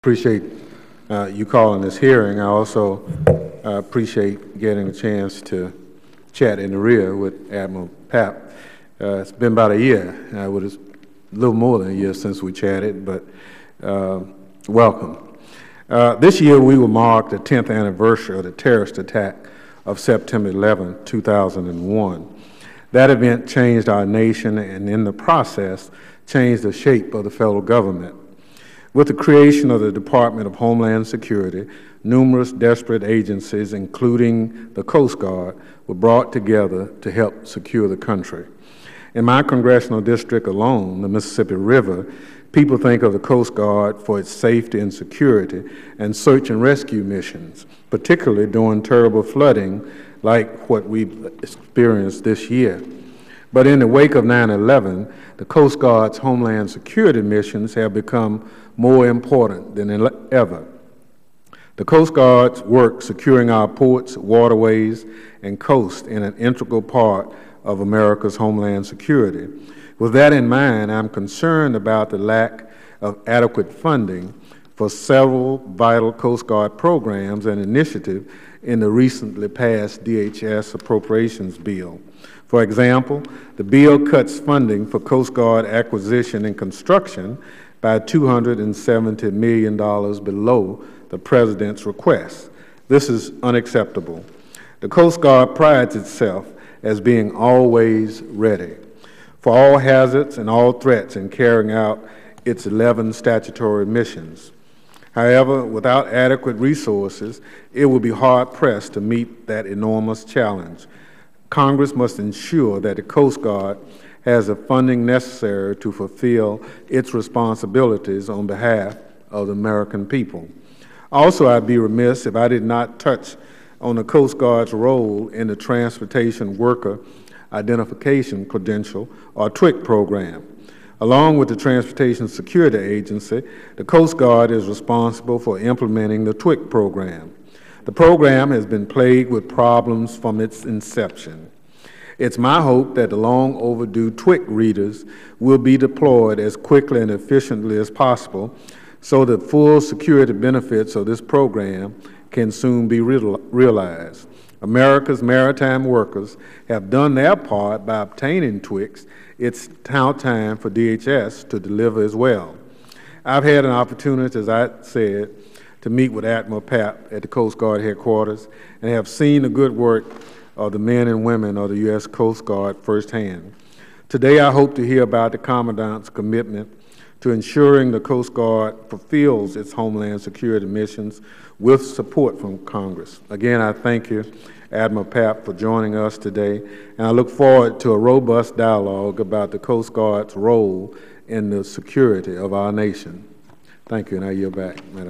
appreciate you calling this hearing. I also appreciate getting a chance to chat in the rear with Admiral Papp. It's been about a year, a little more than a year since we chatted, but welcome. This year we will mark the 10th anniversary of the terrorist attack of September 11, 2001. That event changed our nation and in the process changed the shape of the federal government. With the creation of the Department of Homeland Security, numerous desperate agencies, including the Coast Guard, were brought together to help secure the country. In my congressional district alone, the Mississippi River, people think of the Coast Guard for its safety and security and search and rescue missions, particularly during terrible flooding like what we've experienced this year. But in the wake of 9/11, the Coast Guard's Homeland Security missions have become more important than ever. The Coast Guard's work securing our ports, waterways, and coast is an integral part of America's Homeland Security. With that in mind, I'm concerned about the lack of adequate funding for several vital Coast Guard programs and initiatives in the recently passed DHS appropriations bill. For example, the bill cuts funding for Coast Guard acquisition and construction by $270 million below the President's request. This is unacceptable. The Coast Guard prides itself as being always ready for all hazards and all threats in carrying out its 11 statutory missions. However, without adequate resources, it will be hard-pressed to meet that enormous challenge. Congress must ensure that the Coast Guard has the funding necessary to fulfill its responsibilities on behalf of the American people. Also, I'd be remiss if I did not touch on the Coast Guard's role in the Transportation Worker Identification Credential, or TWIC program. Along with the Transportation Security Agency, the Coast Guard is responsible for implementing the TWIC program. The program has been plagued with problems from its inception. It's my hope that the long overdue TWIC readers will be deployed as quickly and efficiently as possible so that full security benefits of this program can soon be realized. America's maritime workers have done their part by obtaining TWICs. It's now time for DHS to deliver as well. I've had an opportunity, as I said, to meet with Admiral Papp at the Coast Guard headquarters and have seen the good work of the men and women of the U.S. Coast Guard firsthand. Today, I hope to hear about the Commandant's commitment to ensuring the Coast Guard fulfills its Homeland Security missions with support from Congress. Again, I thank you, Admiral Papp, for joining us today, and I look forward to a robust dialogue about the Coast Guard's role in the security of our nation. Thank you, and I yield back, Madam.